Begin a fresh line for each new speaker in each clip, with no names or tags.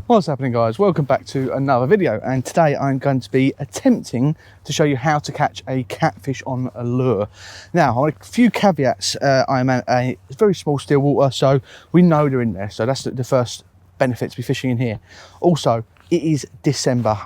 What's happening, guys? Welcome back to another video, and today I'm going to be attempting to show you how to catch a catfish on a lure. Now, a few caveats. I'm at a very small still water, so we know they're in there, so that's the first benefit to be fishing in here. Also, it is December.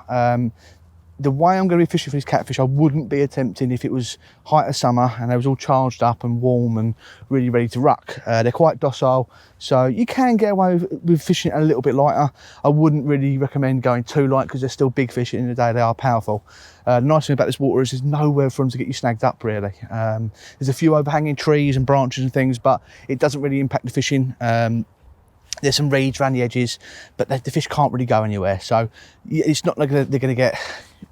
The way I'm going to be fishing for these catfish, I wouldn't be attempting if it was height of summer and they was all charged up and warm and really ready to ruck. They're quite docile, so you can get away with fishing a little bit lighter. I wouldn't really recommend going too light because they're still big fish. At the end of the day, they are powerful. The nice thing about this water is there's nowhere for them to get you snagged up, really. There's a few overhanging trees and branches and things, but it doesn't really impact the fishing. There's some reeds around the edges, but the fish can't really go anywhere. So it's not like they're going to get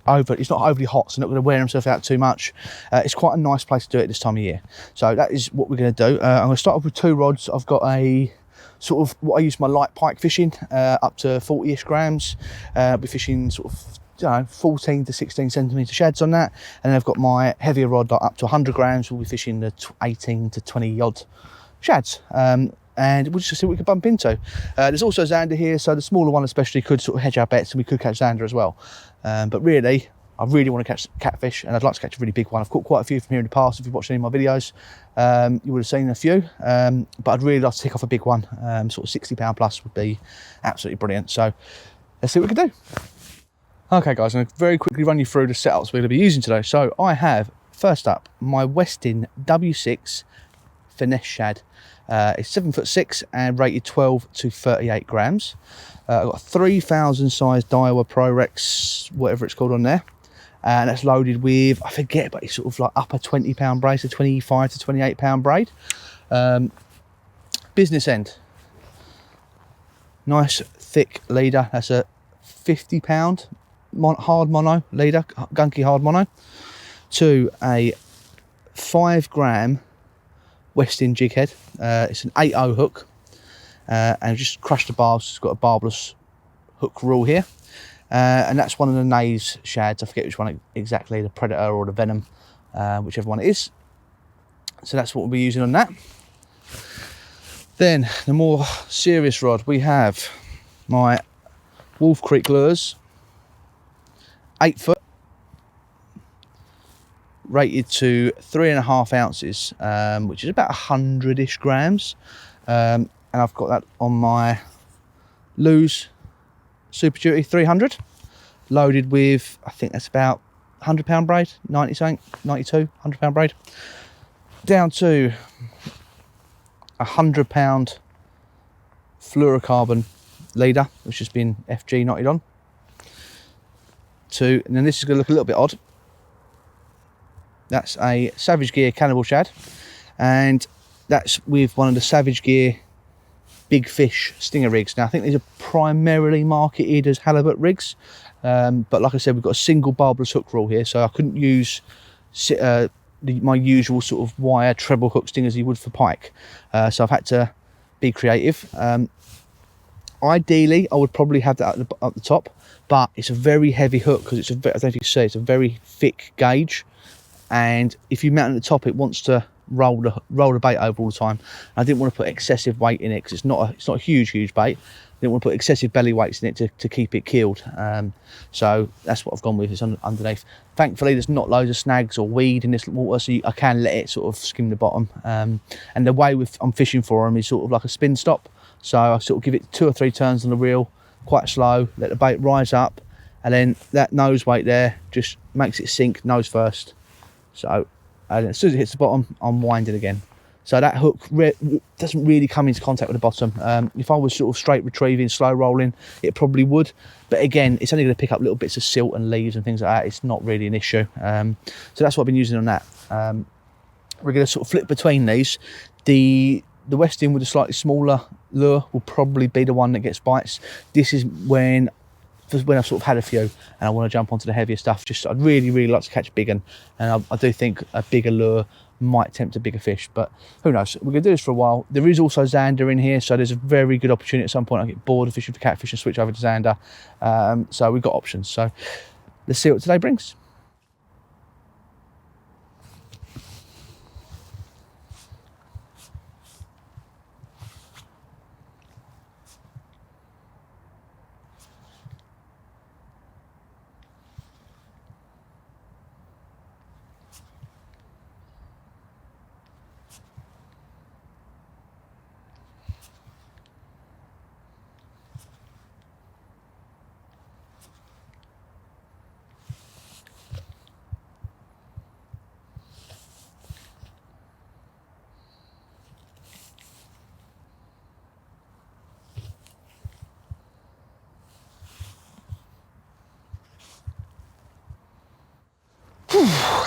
it's not overly hot, so they're not going to wear themselves out too much. It's quite a nice place to do it this time of year. So that is what we're going to do. I'm going to start off with two rods. I've got a sort of what I use my light pike fishing, up to 40-ish grams. I'll be fishing sort of 14 to 16 centimetre shads on that. And then I've got my heavier rod up to 100 grams. We'll be fishing the 18 to 20 odd shads. And we'll just see what we can bump into. There's also a zander here, so the smaller one especially could sort of hedge our bets, and we could catch zander as well. But really, I really want to catch catfish, and I'd like to catch a really big one. I've caught quite a few from here in the past. If you've watched any of my videos, you would have seen a few. But I'd really like to tick off a big one. Sort of 60 pound plus would be absolutely brilliant. So let's see what we can do. Okay, guys, I'm going to very quickly run you through the setups we're going to be using today. So I have, first up, my Westin W6 finesse shad. It's 7'6" and rated 12 to 38 grams. I've got a 3000 size Daiwa Pro Rex, whatever it's called on there, and that's loaded with, I forget, but it's sort of like upper 20 pound braid, so 25 to 28 pound braid. Business end, nice thick leader. That's a 50 pound hard mono leader, gunky hard mono, to a 5 gram Westin jig head. It's an 8.0 hook, and I've just crushed the barbs. It's got a barbless hook rule here, and that's one of the Nays shads. I forget which one exactly, the Predator or the Venom, whichever one it is. So that's what we'll be using on that. Then the more serious rod, we have my Wolf Creek lures, 8 foot, rated to 3.5 ounces, which is about 100-ish grams. And I've got that on my Lew's Super Duty 300, loaded with, I think that's about 100 pound braid, 90 something, 92, 100 pound braid, down to 100 pound fluorocarbon leader, which has been FG knotted on. And then this is going to look a little bit odd. That's a Savage Gear Cannibal shad, and that's with one of the Savage Gear big fish stinger rigs. Now I think these are primarily marketed as halibut rigs, but like I said, we've got a single barbless hook rule here, so I couldn't use my usual sort of wire treble hook stingers you would for pike. So I've had to be creative. Ideally, I would probably have that at the top, but it's a very heavy hook because I don't know if you can see, it's a very thick gauge. And if you mount it at the top, it wants to roll the bait over all the time. I didn't want to put excessive weight in it because it's not a huge bait. I didn't want to put excessive belly weights in it to keep it keeled. So that's what I've gone with. It's underneath. Thankfully, there's not loads of snags or weed in this water, so I can let it sort of skim the bottom. And the way I'm fishing for them is sort of like a spin stop. So I sort of give it 2 or 3 turns on the reel, quite slow, let the bait rise up, and then that nose weight there just makes it sink nose first. So as soon as it hits the bottom, I'm winding again. So that hook doesn't really come into contact with the bottom. If I was sort of straight retrieving, slow rolling, it probably would. But again, it's only going to pick up little bits of silt and leaves and things like that. It's not really an issue. So that's what I've been using on that. We're going to sort of flip between these. The Westin with a slightly smaller lure will probably be the one that gets bites. This is when I've sort of had a few and I want to jump onto the heavier stuff. I'd really like to catch a big one, and I do think a bigger lure might tempt a bigger fish, but who knows. We're going to do this for a while. There is also zander in here, so there's a very good opportunity at some point I get bored of fishing for catfish and switch over to zander. So we've got options. So let's see what today brings.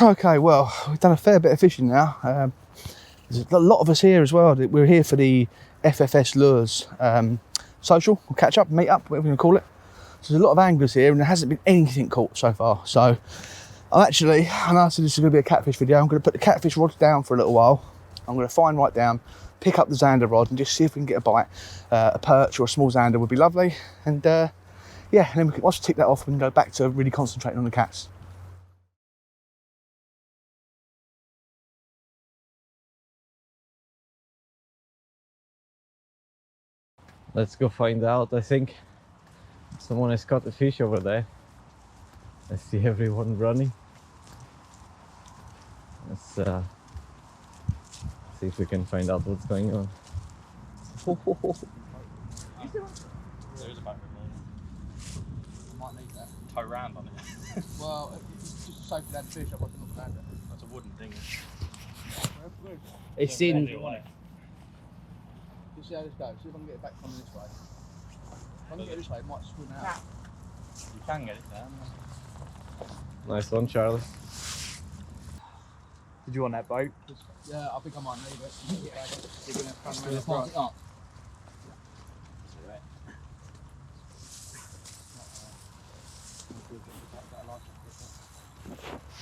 Okay, well, we've done a fair bit of fishing now. There's a lot of us here as well. We're here for the FFS Lures social, we'll catch up, meet up, whatever you want to call it. So there's a lot of anglers here and there hasn't been anything caught so far. So I know this is going to be a catfish video. I'm going to put the catfish rods down for a little while. I'm going to find right down, pick up the zander rod and just see if we can get a bite. A perch or a small zander would be lovely. And yeah, and then once we tick that off, we can go back to really concentrating on the cats.
Let's go find out. I think someone has caught a fish over there. I see everyone running. Let's see if we can find out what's going on.
There is a back I might need that. Toe round on it.
Well, it's just a safe to land fish, I wasn't looking at it.
That's a wooden thing.
It's in.
You see how this goes? See if I can get it back coming this way. If I can get it this way, it might swim out.
You can get it down.
Nice one, Charlie.
Did you want that boat?
Yeah, I think I might need it. You're going to come around
the front.
it up.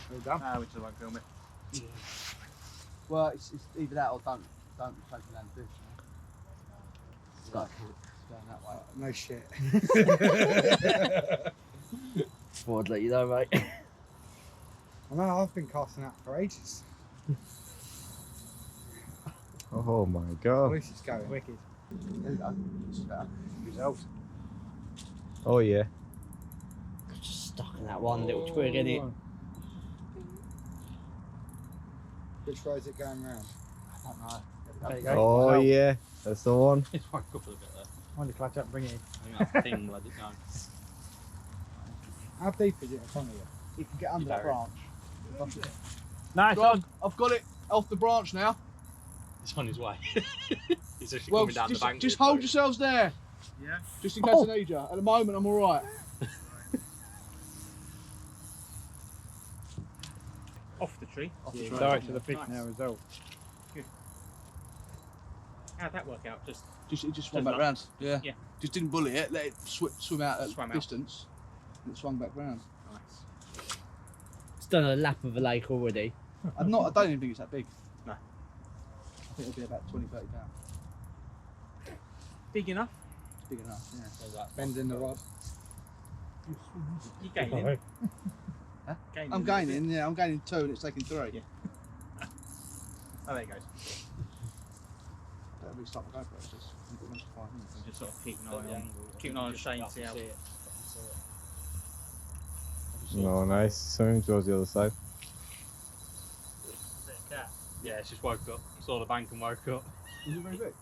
Well done.
We just won't film it.
Yeah. Well, it's either that or don't take it land fish. It's going that way.
No shit.
Thought I'd let you know, mate.
I know, I've been casting out for ages.
Oh my
At
god.
least it's going.
Wicked. There we go. This is better. Results.
Oh yeah.
Just stuck in that one little twig, in it.
Which way is it going round?
I don't know.
There you go.
Oh yeah. That's the one.
It's quite a couple of bit there.
Mind to clutch up and bring it in.
I think that's thin blood, no.
How deep is it in front of you?
You can get under
You
the
bury
branch.
No, it's on.
I've got it off the branch now.
It's on his way. He's actually
Well,
coming down the bank.
just hold yourselves there.
Yeah.
Just in case I need you. At the moment, I'm all right.
Off the tree.
Direct to the fish
Nice.
now as well.
How'd that work out? Just
It just swung
Just
back
not-
round. Yeah.
Yeah.
Just didn't bully it. Let it swim out at
Swam out.
distance. And it swung back round.
nice.
It's done a lap of a lake already.
I don't even think it's that big.
No.
I think it'll be about 20, 30 pounds.
Big enough.
It's big enough. Yeah.
There's that.
Bending the rod.
You gaining?
Huh?
Gaining.
I'm gaining. Yeah, I'm gaining 2 and it's taking 3.
Yeah. Oh, there you go.
Better restart my GoPro. It's just you've got 1 to 5 minutes.
And just sort of keep an eye on. Keep an eye on Shane. See how.
No, nice. Swimming towards the other side.
Yeah, it's just woke up. Saw the bank and woke up.
Is it very big?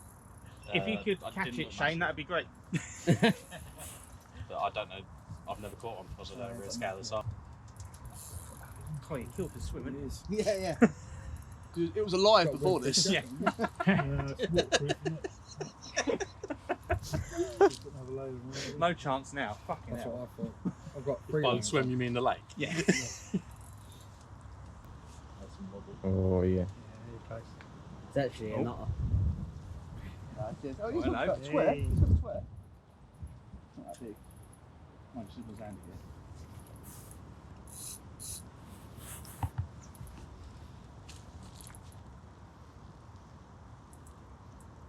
If you could
I
catch
didn't
it,
look
Shane,
massive.
that'd be great.
But I don't know. I've never caught one because I don't really scale this up.
Oh, you killed the swimmer.
It is.
Yeah, yeah. It was alive before this.
Yeah. No chance now. Fucking
That's
hell.
what I thought. I've got 3
By
lines
swim,
on.
you mean the lake?
Yeah.
Oh yeah.
It's actually a nutter.
Oh, he's
Hello.
not that square. He's not square. Not that big. No, it's just Zandy here.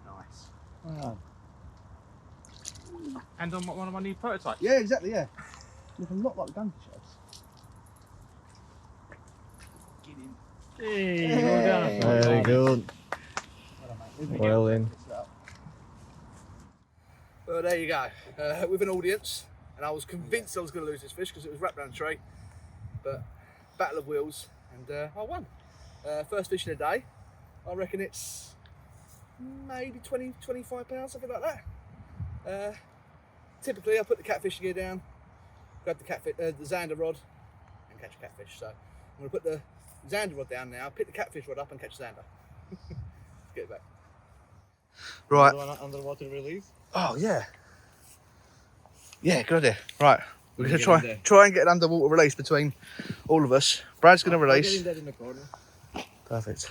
Nice.
Wow.
And on one of my new prototypes.
Yeah, exactly, yeah. Looking a lot like the gun sheds. Get in.
Hey, well done.
Very good. Well in.
Well, there you go. With an audience, and I was convinced I was going to lose this fish because it was wrapped around a tree. But battle of wills, and I won. First fish in the day. I reckon it's maybe 20, 25 pounds, something like that. Typically, I put the catfish gear down, grab the zander rod, and catch a catfish. So I'm going to put the zander rod down now, pick the catfish rod up, and catch a zander. Get it back. Right.
Underwater release?
Oh yeah. Yeah, good idea. Right. We're going to try and get an underwater release between all of us. Brad's going to release.
Dead in the corner.
Perfect.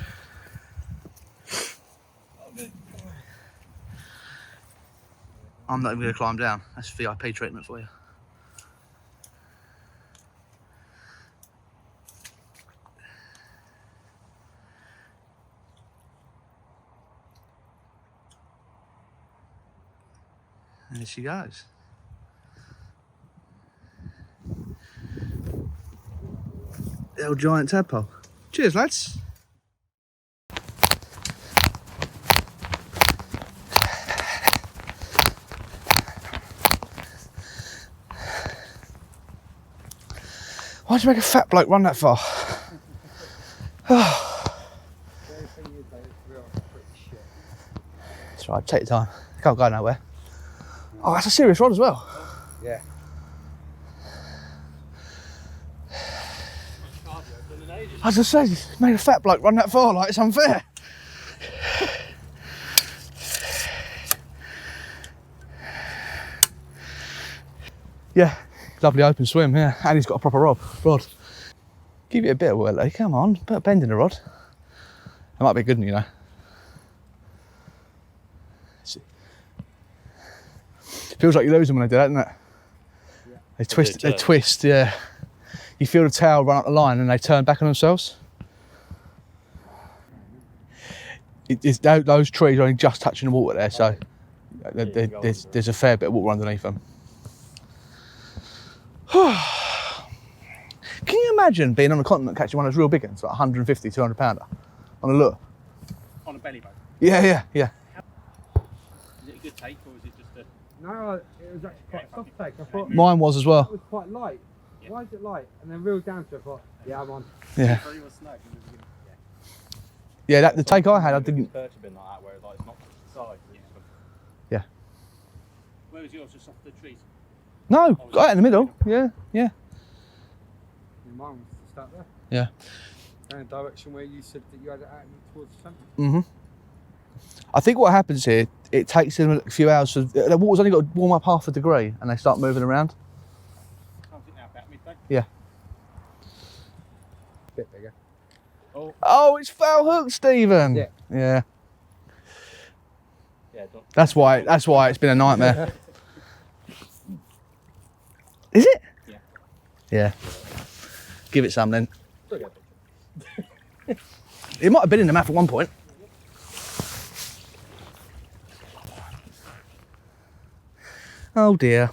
I'm not even going to climb down. That's VIP treatment for you. And there she goes. The old giant tadpole. Cheers, lads. Why'd you make a fat bloke run that far? That's right, take your time. Can't go nowhere. Oh, that's a serious rod as well.
Yeah.
I was just saying, you made a fat bloke run that far, like it's unfair. Yeah, lovely open swim, yeah. And he's got a proper rod. Give it a bit of whirly, come on, put a bend in the rod. It might be a good one, you know. Feels like you lose them when they do that, doesn't it? Yeah. They twist, yeah. You feel the tail run up the line and they turn back on themselves. Those trees are only just touching the water there, so there's a fair bit of water underneath them. Can you imagine being on a continent catching one of those real big ones, like 150, 200 pounder on a lure?
On a belly boat?
Yeah.
Is it a good take or is it just a...
No, it was actually quite a soft take. I thought
Mine was as well.
it was quite light. Yeah. Why is it light? And then reeled down to it, I thought, yeah, I'm on.
Yeah. Yeah, the take I had, I didn't...
Perch have been like that, where like, it's not the side.
Yeah.
Where was yours? Just off the trees?
No, right in the middle. Yeah.
Mine was to start there.
Yeah.
Down the direction where you said that you had it out towards the centre.
Mm-hmm. I think what happens here, it takes them a few hours. The water's only got to warm up 1/2 degree and they start moving around.
How's it now, about midday?
Yeah.
Bit bigger.
Oh, it's foul hook, Stephen.
Yeah.
Yeah.
Yeah,
That's why it's been a nightmare. Is it?
Yeah.
Yeah. Give it some then. It might have been in the map at one point. Oh dear.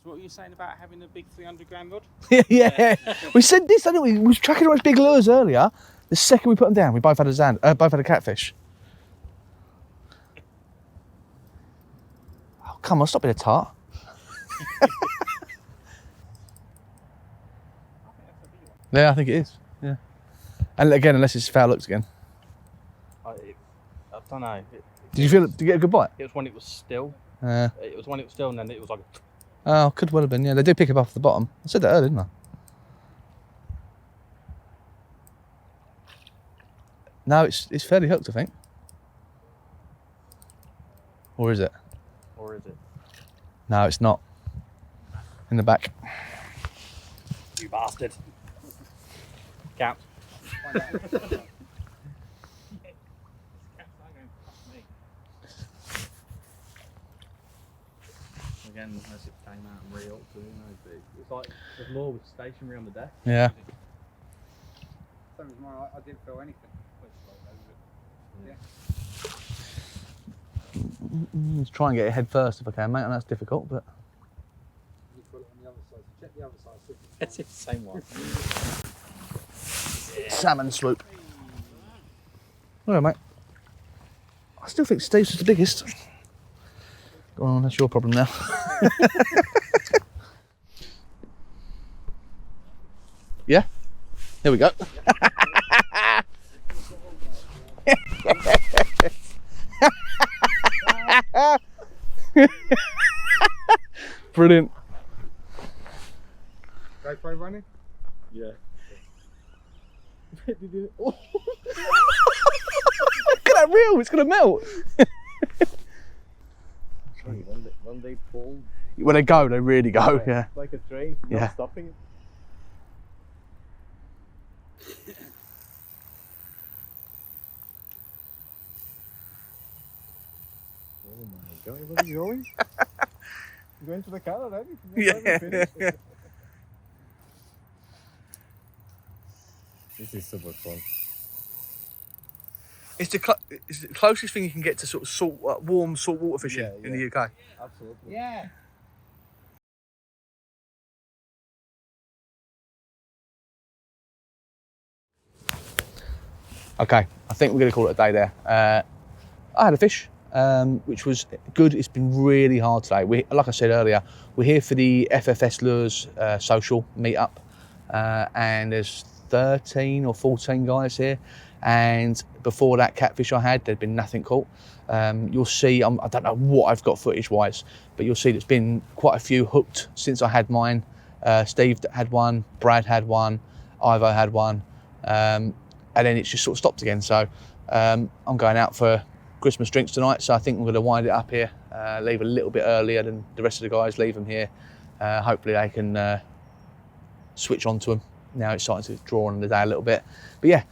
So what were you saying about having a big 300 gram rod?
Yeah. We said this, didn't we? We was tracking all those big lures earlier. The second we put them down, we both had a catfish. Oh, come on, stop being a tart. Yeah, I think it is. Yeah. And again, unless it's foul looks again.
I don't know.
Did you get a good bite?
It was when it was still.
Yeah.
It was when it was still, and then it was like.
Oh, could well have been. Yeah, they do pick up off the bottom. I said that earlier, didn't I? No, it's fairly hooked, I think. Or is it?
Or is it?
No, it's not. In the back.
You bastard. Count. Again, unless it came out and reeled, who knows? But it's like the lure was stationary on the deck.
Yeah.
Same as mine, I didn't feel anything. Yeah.
Let's try and get it head first if I can, mate, and that's difficult, but...
You put it on the other side, so check the other side. See if
It's the same one.
Salmon sloop. All right, mate. I still think Steve's is the biggest. Go on, that's your problem now. Yeah? There we go. Brilliant.
GoPro running?
Yeah.
Look at that reel, it's going to melt.
when they pull,
When they go, they really go. Yeah.
it's like a train, not
Yeah.
stopping it. Oh my god, where are you going? You're going to the car already?
Yeah.
This is super fun.
It's the closest thing you can get to sort of warm saltwater fishing in the UK.
Absolutely.
Yeah.
Okay, I think we're going to call it a day there. I had a fish, which was good. It's been really hard today. Like I said earlier, we're here for the FFS Lures social meetup, and there's 13 or 14 guys here. And before that catfish I had, there'd been nothing caught. You'll see, I don't know what I've got footage-wise, but you'll see there's been quite a few hooked since I had mine. Steve had one, Brad had one, Ivo had one. And then it's just sort of stopped again. So I'm going out for Christmas drinks tonight, so I think we're going to wind it up here, leave a little bit earlier than the rest of the guys, leave them here. Hopefully they can switch on to them. Now it's starting to draw on the day a little bit. But yeah,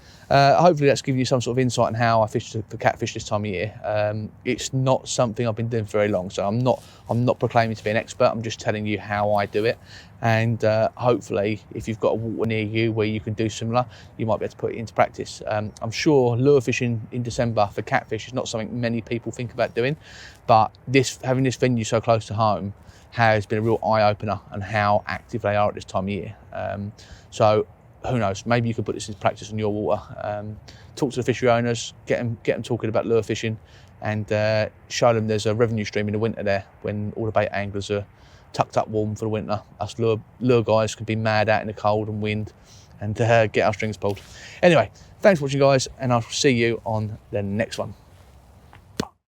hopefully that's given you some sort of insight on how I fish for catfish this time of year. It's not something I've been doing for very long, so I'm not proclaiming to be an expert. I'm just telling you how I do it. And hopefully, if you've got a water near you where you can do similar, you might be able to put it into practice. I'm sure lure fishing in December for catfish is not something many people think about doing, but having this venue so close to home has been a real eye-opener on how active they are at this time of year. So who knows, maybe you could put this into practice on your water. Talk to the fishery owners, get them talking about lure fishing, and show them there's a revenue stream in the winter there when all the bait anglers are tucked up warm for the winter. Us lure guys can be mad out in the cold and wind and get our strings pulled. Anyway, thanks for watching guys, and I'll see you on the next one.